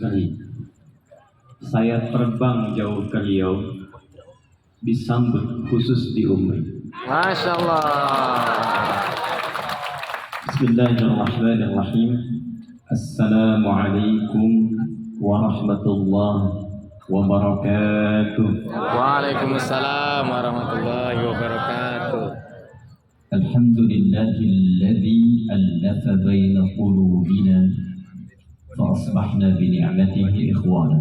Ngeri. Saya terbang jauh ke Riau, disambut khusus di Umri. Masya Allah. Bismillahirrahmanirrahim. Assalamualaikum warahmatullahi wabarakatuh. Waalaikumsalam warahmatullahi wabarakatuh. Alhamdulillahilladzi allafa baina qulubina fa asbahna bi ni'matihi ikhwana.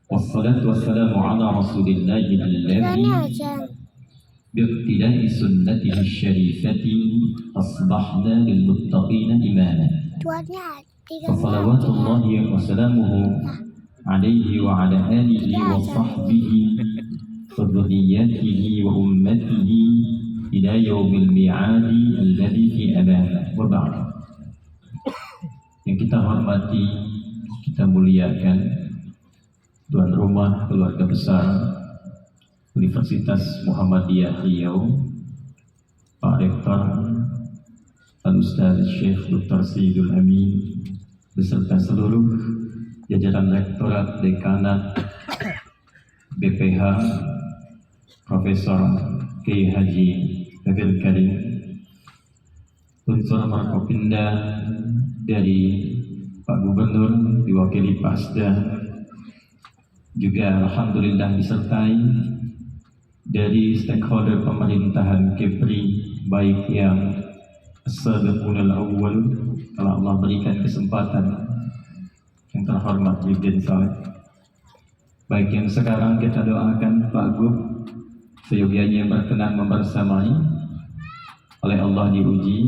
Wassalatu wassalamu ala rasulillahi alladzi باقتداء سنته الشريفة أصبحنا للمتقين إماما فصلوات الله وسلامه عليه وعلى آله وصحبه وذرياته وأمته إلى يوم الميعاد الذي في أمامه وبعد. Yang kita hormati, kita muliakan tuan rumah keluarga besar Universitas Muhammadiyah Riau, Pak Rektor Al-Ustaz Syekh Dr. Sayyidul Amin beserta seluruh jajaran Rektorat, Dekanat, BPH, Profesor Kiai Haji Nabil Karim, unsur Markopinda dari Pak Gubernur diwakili Pak Asda, juga alhamdulillah disertai dari stakeholder pemerintahan Kepri, baik yang as-sabiqunal awwal, kalau Allah berikan kesempatan, yang terhormat Yudin Saleh, baik yang sekarang kita doakan Pak Gub seyogianya berkenan membersamai, oleh Allah diuji,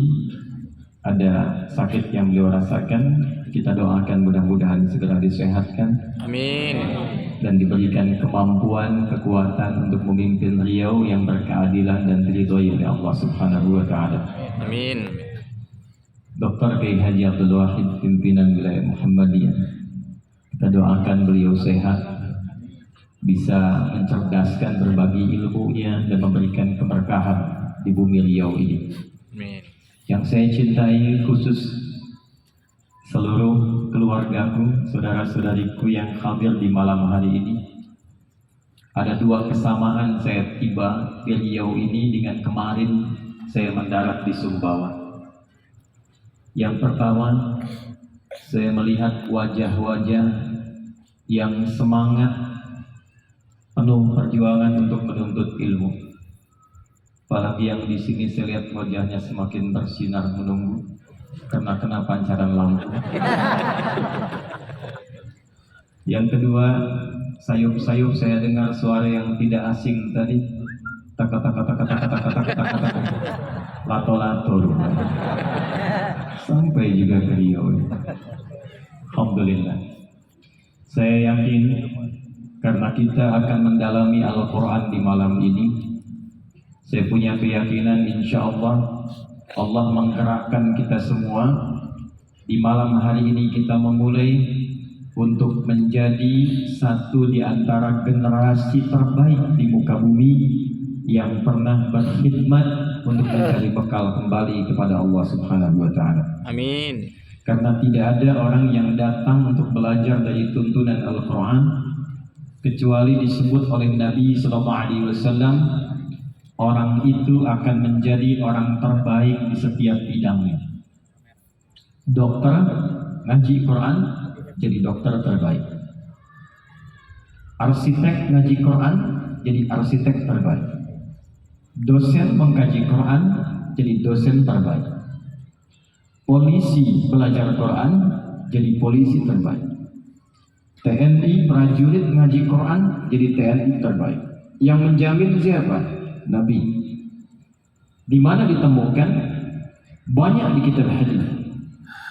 ada sakit yang beliau rasakan, kita doakan mudah-mudahan segera disehatkan. Amin. Dan diberikan kemampuan, kekuatan untuk memimpin Riau yang berkeadilan dan diridhoi oleh Allah Subhanahu wa taala. Amin. Dr. Kiai Haji Abdul Wahid, pimpinan wilayah Muhammadiyah, kita doakan beliau sehat, bisa mencerdaskan berbagi ilmunya dan memberikan keberkahan di bumi Riau ini. Amin. Yang saya cintai khusus seluruh keluargaku, saudara-saudariku yang hadir di malam hari ini. Ada dua kesamaan saya tiba di Riau ini dengan kemarin saya mendarat di Sumbawa. Yang pertama, saya melihat wajah-wajah yang semangat, penuh perjuangan untuk menuntut ilmu. Apalagi yang di sini saya lihat wajahnya semakin bersinar menunggu karena kena pancaran lampu. Yang kedua, sayup-sayup saya dengar suara yang tidak asing tadi, lato-lato, sampai juga ke Riau. Alhamdulillah. Saya yakin karena kita akan mendalami Al-Quran di malam ini, saya punya keyakinan insya Allah Allah menggerakkan kita semua di malam hari ini, kita memulai untuk menjadi satu di antara generasi terbaik di muka bumi yang pernah berkhidmat untuk mencari bekal kembali kepada Allah Subhanahu wa taala. Amin. Karena tidak ada orang yang datang untuk belajar dari tuntunan Al-Quran kecuali disebut oleh Nabi sallallahu alaihi wasallam, orang itu akan menjadi orang terbaik di setiap bidangnya. Dokter ngaji Quran jadi dokter terbaik. Arsitek ngaji Quran jadi arsitek terbaik. Dosen mengkaji Quran jadi dosen terbaik. Polisi belajar Quran jadi polisi terbaik. TNI prajurit ngaji Quran jadi TNI terbaik. Yang menjamin siapa? Nabi. Di mana ditemukan? Banyak di kitab hadis.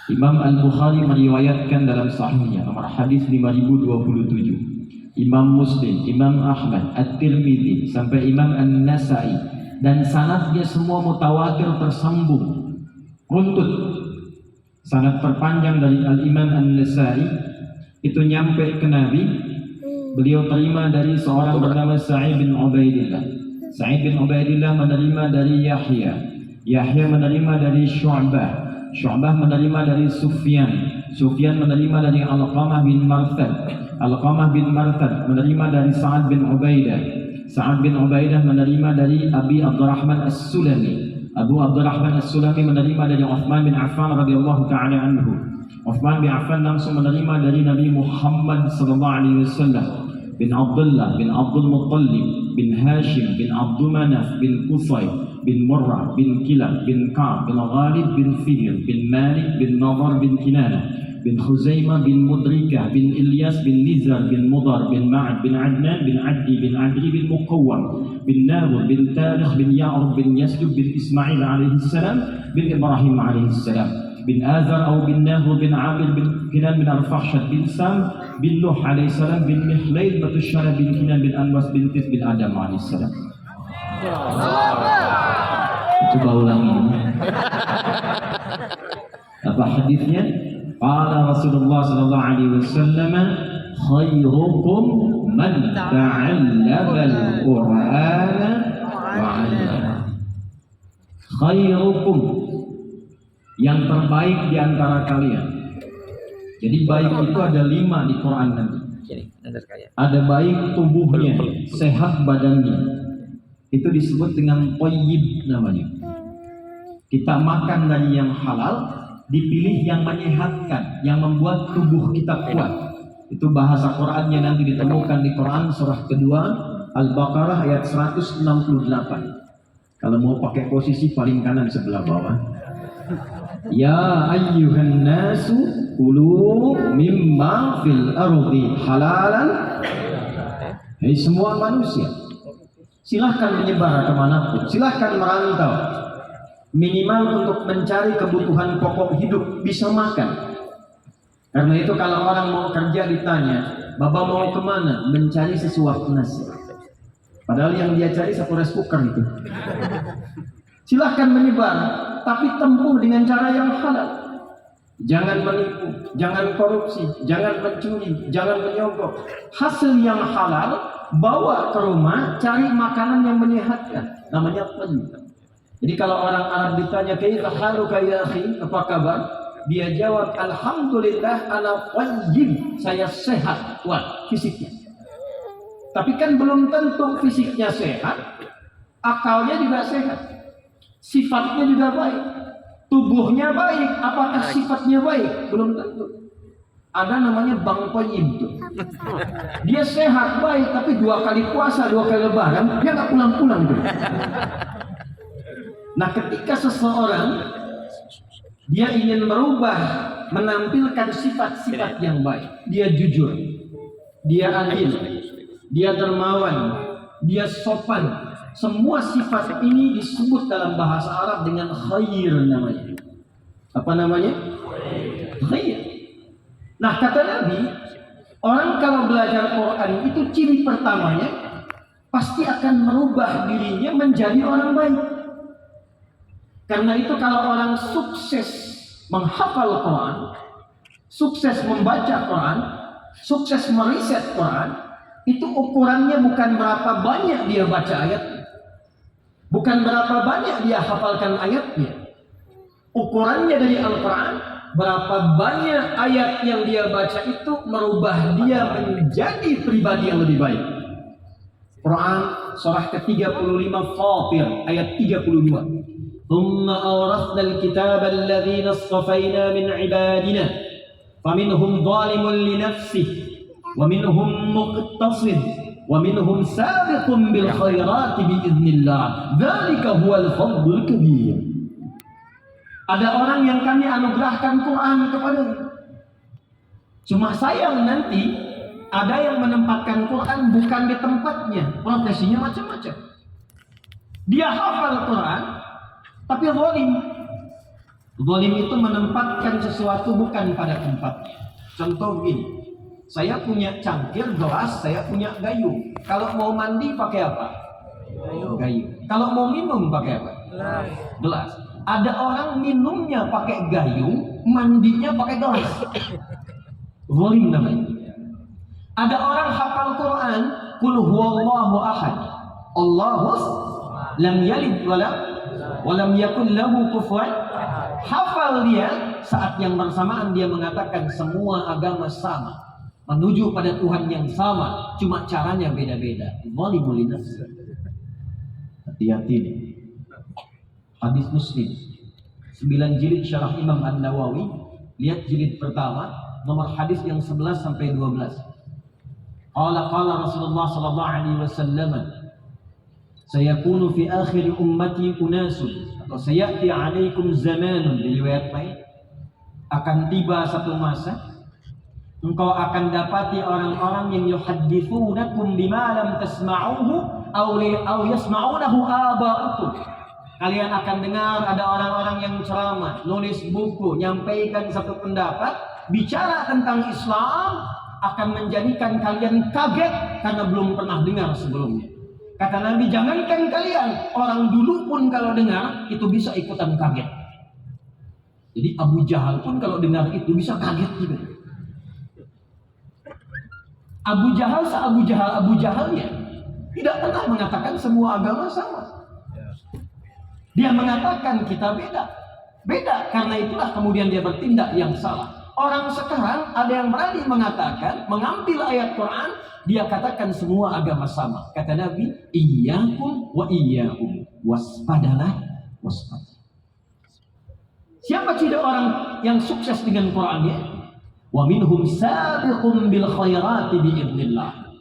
Imam Al-Bukhari meriwayatkan dalam sahihnya nomor hadis 5027. Imam Muslim, Imam Ahmad, At-Tirmidzi sampai Imam An-Nasai, dan sanadnya semua mutawatir tersambung. Runtut. Sanad terpanjang dari Al-Imam An-Nasai itu nyampe ke Nabi. Beliau terima dari seorang bernama Sa'id bin Ubaidillah. Sa'id bin Ubaidillah menerima dari Yahya. Yahya menerima dari Syu'bah. Syu'bah menerima dari Sufyan. Sufyan menerima dari Alqamah bin Marthad. Alqamah bin Marthad menerima dari Sa'ad bin Ubaidah. Sa'ad bin Ubaidah menerima dari Abi Abdurrahman As-Sulami. Abu Abdurrahman As-Sulami menerima dari Uthman bin Affan radhiyallahu ta'ala anhu. Uthman bin Affan langsung menerima dari Nabi Muhammad sallallahu alaihi wasallam. Bin Abdullah bin Abdul Muttalib bin Hashim bin Abdul Manaf bin Qusay bin Murrah bin Kilab bin Ka'b bin Ghalib bin Fihr bin Malik bin Nadar bin Kinana bin Khuzaimah bin Mudrikah bin Ilyas bin Nizar bin Mudar bin Ma'ad bin Adnan bin Addi bin Adri bin Muqawwam bin Nawr bin Tarikh bin Ya'rub bin Yasdub bin Ismail alaihi salam bin Ibrahim alaihi salam bin Azar atau bin Nahur bin Amir bin Kinan bin Al-Fahshad bin Sam bin Nuh alaihissalam bin Mihlail bin Tushara bin Kinan bin Anwas bin Tis bin Adam alaihissalam. Coba ulangi. Apa hadisnya? Qala Rasulullah sallallahu alaihi wasallam, khairukum man ta'allama al-Qur'ana wa 'allama. Khairukum, yang terbaik di antara kalian. Jadi baik itu ada 5 di Quran nanti. Ada baik tubuhnya, sehat badannya. Itu disebut dengan thayyib namanya. Kita makan dari yang halal, dipilih yang menyehatkan, yang membuat tubuh kita kuat. Itu bahasa Qurannya nanti ditemukan di Quran surah kedua Al-Baqarah ayat 168. Kalau mau pakai posisi paling kanan sebelah bawah. Ya ayyuhan nasu kulu mimma fil ardi halalan. Hei semua manusia, silahkan menyebar kemanapun, silahkan merantau, minimal untuk mencari kebutuhan pokok hidup, bisa makan. Karena itu kalau orang mau kerja ditanya, Bapak mau kemana? Mencari sesuap nasi. Padahal yang dia cari satu rice cooker itu. Silahkan menyebar, tapi tempuh dengan cara yang halal. Jangan menipu, jangan korupsi, jangan mencuri, jangan menyogok. Hasil yang halal bawa ke rumah, cari makanan yang menyehatkan. Namanya thayyib. Jadi kalau orang Arab ditanya, "Kaifa haluka ya akhi?" Apa kabar? Dia jawab, "Alhamdulillah ana thayyib." Saya sehat, kuat fisiknya. Tapi kan belum tentu fisiknya sehat, akalnya juga sehat. Sifatnya juga baik, tubuhnya baik, apakah sifatnya baik? Belum tentu. Ada namanya Bang Thayyib tuh. Dia sehat baik, tapi 2 kali puasa, 2 kali lebaran, dia nggak pulang-pulang tuh. Nah, ketika seseorang dia ingin merubah, menampilkan sifat-sifat yang baik, dia jujur, dia adil, dia dermawan, dia sopan. Semua sifat ini disebut dalam bahasa Arab dengan khair namanya. Apa namanya? Khair. Nah, kata Nabi, orang kalau belajar Quran itu ciri pertamanya pasti akan merubah dirinya menjadi orang baik. Karena itu kalau orang sukses menghafal Quran, sukses membaca Quran, sukses meriset Quran, itu ukurannya bukan berapa banyak dia baca ayat, bukan berapa banyak dia hafalkan ayatnya. Ukurannya dari Al-Quran, berapa banyak ayat yang dia baca itu merubah dia menjadi pribadi yang lebih baik. Quran surah ke-35 Fatir ayat 32. Thumma awrathna al-kitaba alladhina istafayna min ibadina faminhum zalimun li nafsihi wa minhum muqtasid wa minhum sabiqun bil khairati biiznillah. Dzalika huwal fadlul kabir. Ada orang yang kami anugerahkan Quran kepadanya. Cuma sayang nanti ada yang menempatkan Quran bukan di tempatnya, profesinya macam-macam. Dia hafal Quran tapi zalim. Zalim itu menempatkan sesuatu bukan pada tempatnya. Contoh gini, saya punya cangkir, gelas, saya punya gayung. Kalau mau mandi pakai apa? Gayung. Kalau mau minum pakai apa? Gelas. Ada orang minumnya pakai gayung, mandinya pakai gelas. Zalim namanya. Ada orang hafal Quran, qul huwallahu ahad, Allahus lam yalid wa lam yakul lahu kufuwan. hafal dia, saat yang bersamaan dia mengatakan semua agama sama, menuju pada Tuhan yang sama, cuma caranya beda-beda. Zalimul linafsi. Hati-hati. Hadis Muslim 9 jilid syarah Imam An-Nawawi. Lihat jilid pertama, nomor hadis yang 11 sampai 12. Qala Rasulullah sallallahu alaihi wasallam, sayakunu fi akhir ummati unasun, atau sayati alaikum zamanun, di riwayat lain, akan tiba satu masa engkau akan dapati orang-orang yang yuhadditsunakum bima lam tasma'uhu aw yasma'unahu aba'ukum. Kalian akan dengar ada orang-orang yang ceramah, nulis buku, nyampaikan satu pendapat, bicara tentang Islam, akan menjadikan kalian kaget karena belum pernah dengar sebelumnya. Kata Nabi, jangankan kalian, orang dulu pun kalau dengar itu bisa ikutan kaget. Jadi Abu Jahal pun kalau dengar itu bisa kaget juga. Abu Jahalnya tidak pernah mengatakan semua agama sama. Dia mengatakan kita beda karena itulah kemudian dia bertindak yang salah. Orang sekarang ada yang berani mengatakan, mengambil ayat Quran, dia katakan semua agama sama. Kata Nabi, iyyakum wa iyyahum, waspadalah, waspada. Siapa tidak orang yang sukses dengan Qurannya? Wa minhum sabiqun bil khairati biidznillah.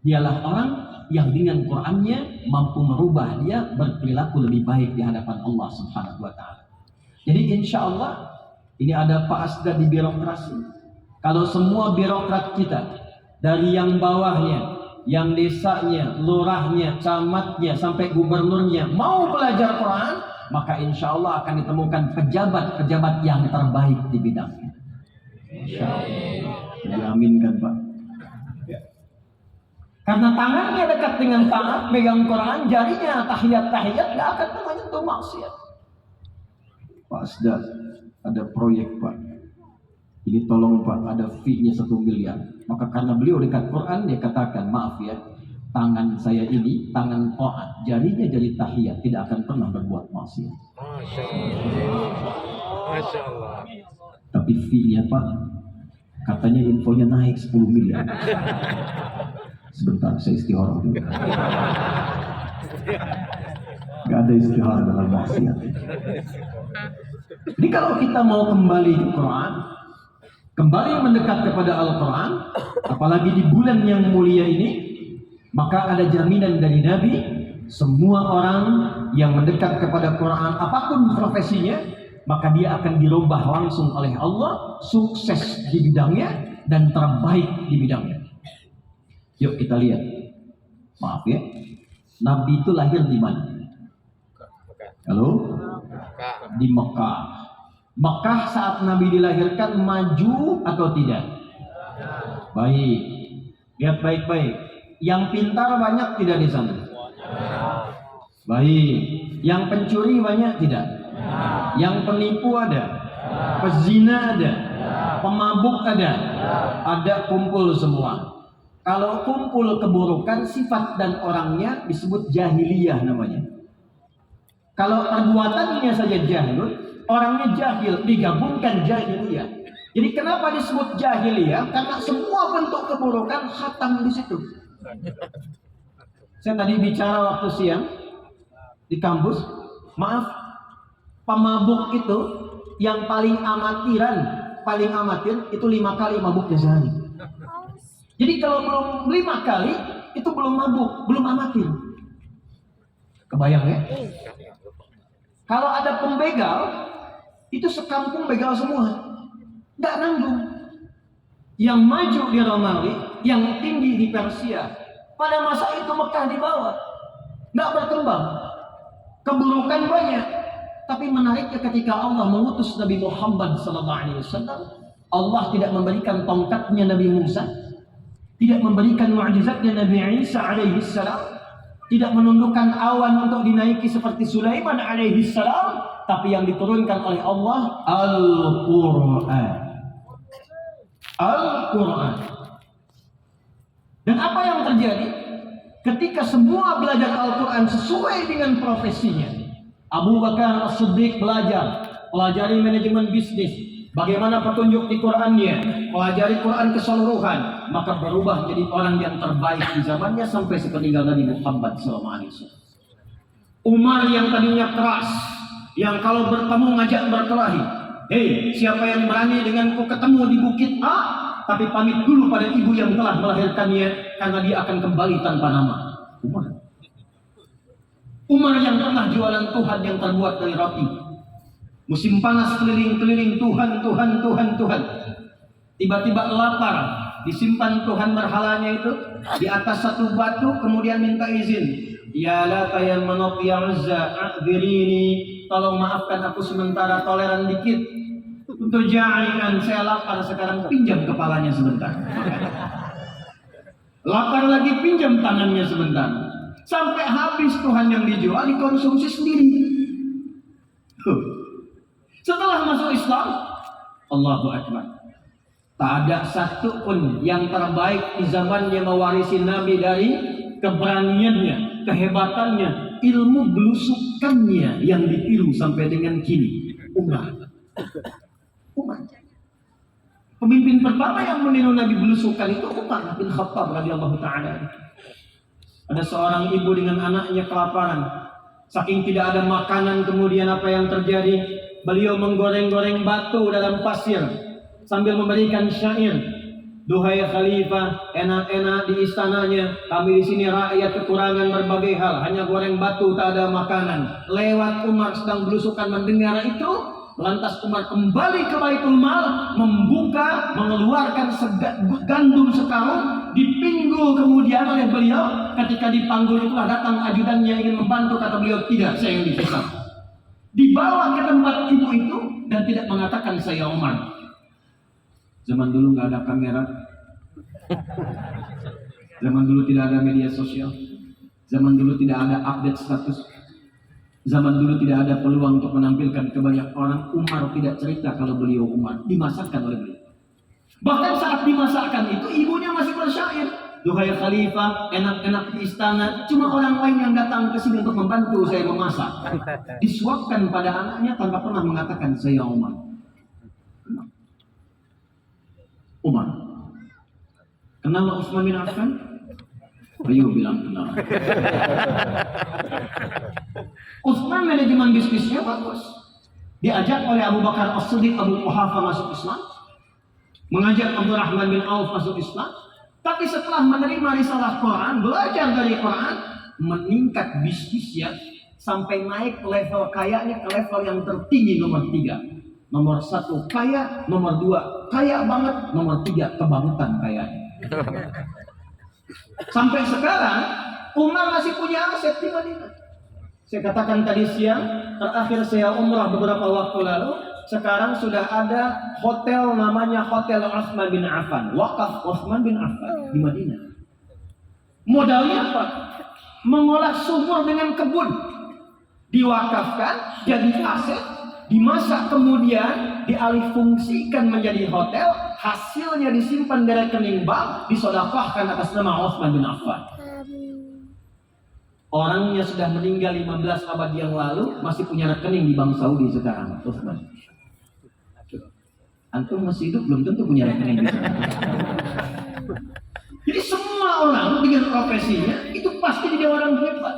Dialah orang yang dengan Qurannya mampu merubah dia berperilaku lebih baik di hadapan Allah Subhanahu wa taala. Jadi insya Allah ini ada Pak Asda di birokrasi. Kalau semua birokrat kita dari yang bawahnya, yang desanya, lurahnya, camatnya sampai gubernurnya mau belajar Quran, maka insya Allah akan ditemukan pejabat-pejabat yang terbaik di bidangnya. Insya Allah. Diaminkan Pak. Karena tangannya dekat dengan taat, megang Quran, jarinya tahiyat-tahiyat, gak akan pernah menyentuh maksiat. Pak Asda, ada proyek Pak. Ini tolong Pak, ada fee-nya 1 miliar. Maka karena beliau dekat Quran, dia katakan, maaf ya, tangan saya ini, tangan taat, jarinya jari tahiyat, tidak akan pernah berbuat maksiat. Masya Allah. Tapi fee-nya Pak, katanya infonya naik 10 miliar. Sebentar, saya istihara dulu. Gak ada istihara dalam maksiat. Jadi kalau kita mau kembali ke Quran, kembali mendekat kepada Al-Quran, apalagi di bulan yang mulia ini, maka ada jaminan dari Nabi, semua orang yang mendekat kepada Quran, apapun profesinya, maka dia akan dirubah langsung oleh Allah, sukses di bidangnya dan terbaik di bidangnya. Yuk kita lihat. Maaf ya, Nabi itu lahir di mana? Halo? Di Mekah. Mekah saat Nabi dilahirkan maju atau tidak? Baik. Lihat baik-baik. Yang pintar banyak tidak di sana? Baik. Yang pencuri banyak tidak? Yang penipu ada? Pezina ada? Pemabuk ada? Ada, kumpul semua. Kalau kumpul keburukan, sifat dan orangnya disebut jahiliyah namanya. Kalau perbuatannya saja jahil, orangnya jahil, digabungkan jahiliyah. Jadi kenapa disebut jahiliyah? Karena semua bentuk keburukan khatam di situ. Saya tadi bicara waktu siang di kampus, maaf, pemabuk itu yang paling amatir itu 5 kali mabuknya sehari. Jadi kalau belum 5 kali itu belum mabuk, belum amatir. Kebayang ya? Kalau ada pembegal, itu sekampung begal semua, nggak nanggung. Yang maju di Romawi, yang tinggi di Persia. Pada masa itu Mekah di bawah, nggak berkembang. Keburukan banyak. Tapi menariknya ketika Allah mengutus Nabi Muhammad SAW, Allah tidak memberikan tongkatnya Nabi Musa, tidak memberikan mukjizatnya Nabi Isa alaihissalam, tidak menundukkan awan untuk dinaiki seperti Sulaiman alaihissalam, tapi yang diturunkan oleh Allah Al-Quran. Al-Quran. Dan apa yang terjadi ketika semua belajar Al-Quran sesuai dengan profesinya? Abu Bakar As-Siddiq belajar pelajari manajemen bisnis, bagaimana petunjuk di Qur'annya, pelajari Quran keseluruhan, maka berubah jadi orang yang terbaik di zamannya sampai sepeninggal Nabi Muhammad SAW. Umar yang tadinya keras, yang kalau bertemu ngajak berkelahi, hei, siapa yang berani denganku ketemu di bukit A, tapi pamit dulu pada ibu yang telah melahirkannya, karena dia akan kembali tanpa nama. Umar yang pernah jualan Tuhan yang terbuat dari roti. Musim panas keliling-keliling Tuhan. Tiba-tiba lapar, disimpan Tuhan berhalanya itu di atas satu batu, kemudian minta izin. Ya Lata ya Manat ya Uzza, a'dzirini, tolong maafkan aku sementara, toleran dikit. Untuk jangan saya lapar sekarang, pinjam kepalanya sebentar. Lapar lagi, pinjam tangannya sebentar. Sampai habis Tuhan yang dijual dikonsumsi sendiri. Setelah masuk Islam, Allahu Akbar, tak ada satu pun yang terbaik di zamannya mewarisi Nabi dari keberaniannya, kehebatannya, ilmu belusukannya yang ditiru sampai dengan kini. Umar. Pemimpin pertama yang meniru Nabi belusukan itu Umar bin Khattab radhiyallahu taala. Ada seorang ibu dengan anaknya kelaparan. Saking tidak ada makanan, kemudian apa yang terjadi? Beliau menggoreng-goreng batu dalam pasir sambil memberikan syair. Duhai khalifah, enak-enak di istananya, kami di sini rakyat kekurangan berbagai hal, hanya goreng batu, tak ada makanan. Lewat Umar sedang belusukan mendengar itu, lantas Umar kembali ke Baitul Mal, membuka, mengeluarkan gandum sekarung, dipinggul kemudian oleh beliau. Ketika dipanggul itulah datang ajudannya ingin membantu, kata beliau, tidak, saya yang dihisap. Dibawa ke tempat ibu itu dan tidak mengatakan saya Umar. Zaman dulu nggak ada kamera, zaman dulu tidak ada media sosial, zaman dulu tidak ada update status, zaman dulu tidak ada peluang untuk menampilkan ke banyak orang. Umar tidak cerita kalau beliau Umar, dimasakkan oleh beliau. Bahkan saat dimasakkan itu ibunya masih bersyair. Duhai khalifah, enak-enak di istana, cuma orang lain yang datang ke sini untuk membantu saya memasak. Disuapkan pada anaknya tanpa pernah mengatakan saya Umar. Umar. Kenal Utsman bin Affan? Ayo bilang kenal. Utsman manajemen bisnisnya bagus. Diajak oleh Abu Bakar As-Siddiq, Abu Quhafa masuk Islam. Mengajak Abdurrahman bin Auf masuk Islam. Tapi setelah menerima risalah Quran, belajar dari Quran, meningkat bisnisnya sampai naik level kayanya ke level yang tertinggi, nomor 3. Nomor 1 kaya, nomor 2 kaya banget, nomor 3 kebangetan kayanya. Sampai sekarang Umar masih punya aset di Madinah. Saya katakan tadi siang, terakhir saya umrah beberapa waktu lalu. Sekarang sudah ada hotel namanya Hotel Utsman bin Affan, wakaf Utsman bin Affan di Madinah. Modalnya apa? Mengolah sumur dengan kebun, diwakafkan jadi aset, dimasak kemudian dialihfungsikan menjadi hotel, hasilnya disimpan di rekening bank, disedekahkan atas nama Utsman bin Affan. Orangnya sudah meninggal 15 abad yang lalu, masih punya rekening di Bank Saudi sekarang. Utsman. Antum masih hidup belum tentu punya rekening di sana. Jadi semua orang dengan profesinya itu pasti dia orang hebat.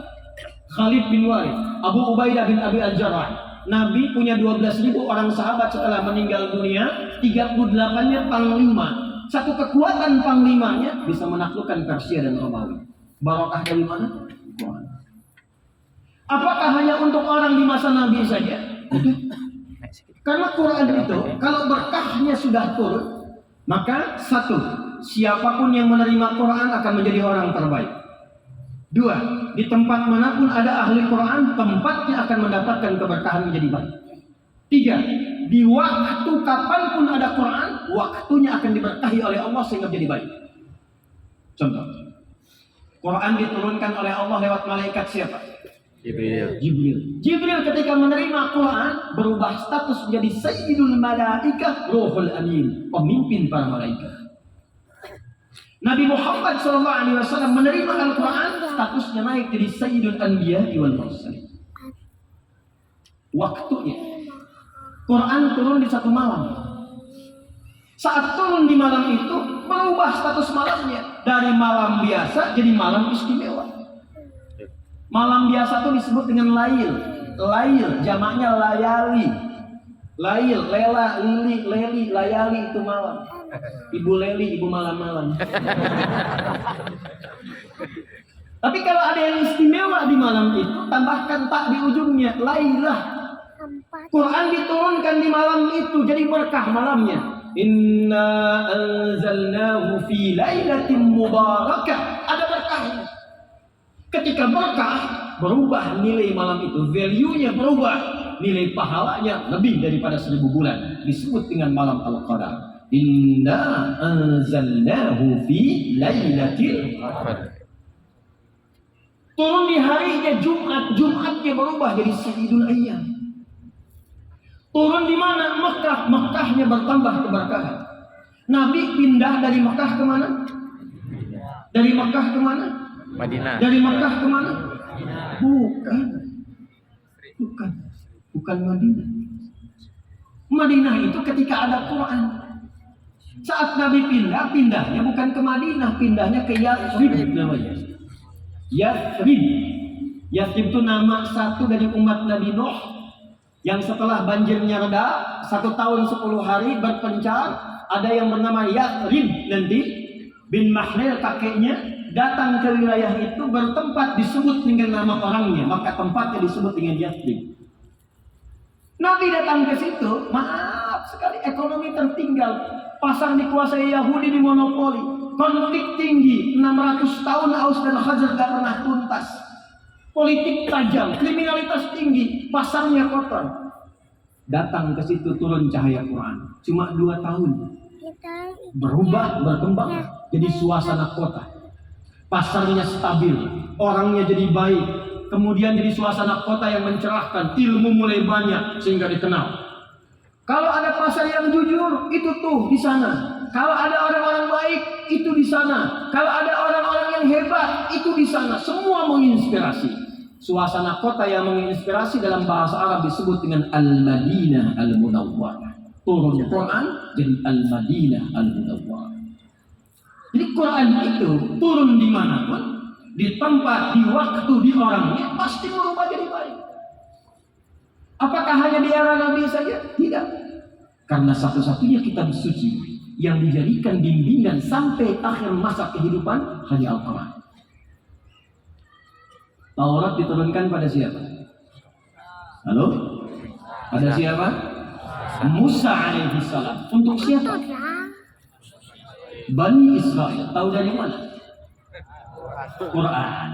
Khalid bin Walid, Abu Ubaidah bin Abi Al-Jarrah. Nabi punya 12.000 orang sahabat setelah meninggal dunia, 38-nya panglima. Satu kekuatan panglimanya bisa menaklukkan Persia dan Romawi. Barokah dari mana? Apakah hanya untuk orang di masa Nabi saja? Karena Quran itu kalau berkahnya sudah turun, maka 1, siapapun yang menerima Quran akan menjadi orang terbaik. 2, di tempat manapun ada ahli Quran, tempatnya akan mendapatkan keberkahan menjadi baik. 3, di waktu kapanpun ada Quran, waktunya akan diberkahi oleh Allah sehingga menjadi baik. Contoh, Quran diturunkan oleh Allah lewat malaikat siapa? Jibril ketika menerima Quran berubah status menjadi Sayyidul Malaikah Ruhul Amin, pemimpin para malaikat. Nabi Muhammad SAW menerima Al-Quran, statusnya naik jadi Sayyidul Anbiya wal Mursalin. Waktunya. Quran turun di satu malam. Saat turun di malam itu berubah status malamnya dari malam biasa jadi malam istimewa. Malam biasa itu disebut dengan lail. Lail jamaknya layali. Lail, lela, lili, leli, layali itu malam. Ibu Leli, ibu malam-malam. Tapi kalau ada yang istimewa di malam itu, tambahkan tak di ujungnya, lailah. Quran diturunkan di malam itu, jadi berkah malamnya. Inna anzalnahu fi lailatin mubarakah. Ada berkahnya. Ketika berkah, berubah nilai malam itu, value-nya berubah. Nilai pahalanya lebih daripada 1000 bulan. Disebut dengan malam Al-Qadar. Inna anzalnahu fi lailatil qadar. Turun di harinya Jumat, Jumatnya berubah jadi Sayyidul Ayyam. Turun di mana? Mekah, Mekahnya bertambah keberkahan. Nabi pindah dari Mekah ke mana? Dari Mekah ke mana? Madinah. Dari Mekah ke mana? Bukan Madinah. Madinah itu ketika ada Quran. Saat Nabi pindah, pindahnya bukan ke Madinah, pindahnya ke Yathrib namanya. Yathrib. Yathrib itu nama satu dari umat Nabi Nuh yang setelah banjirnya reda 1 tahun 10 hari berpencar, ada yang bernama Yathrib nanti bin Mahlil kakeknya datang ke wilayah itu bertempat disebut dengan nama orangnya, maka tempatnya disebut dengan Yathrib. Nabi datang ke situ, maaf sekali ekonomi tertinggal, pasar dikuasai Yahudi, dimonopoli, konflik tinggi, 600 tahun Aus dan Khazraj gak pernah tuntas, politik tajam, kriminalitas tinggi, pasarnya kotor. Datang ke situ turun cahaya Quran, cuma 2 tahun, berubah, berkembang, jadi suasana kota, pasarnya stabil, orangnya jadi baik. Kemudian jadi suasana kota yang mencerahkan, ilmu mulai banyak sehingga dikenal. Kalau ada pasar yang jujur, itu tuh di sana. Kalau ada orang-orang baik, itu di sana. Kalau ada orang-orang yang hebat, itu di sana. Semua menginspirasi. Suasana kota yang menginspirasi dalam bahasa Arab disebut dengan Al-Madinah Al-Munawwarah. Turun Quran jadi Al-Madinah Al-Munawwarah. Jadi Quran itu turun di manapun, di tempat, di waktu, di orangnya pasti berubah jadi baik. Apakah hanya di era Nabi saja? Tidak. Karena satu-satunya kitab suci yang dijadikan bimbingan sampai akhir masa kehidupan hanya Al-Quran. Taurat diturunkan pada siapa? Halo? Pada siapa? Musa alaihissalam. Untuk siapa? Bani Israel. Tahu dari mana? Quran.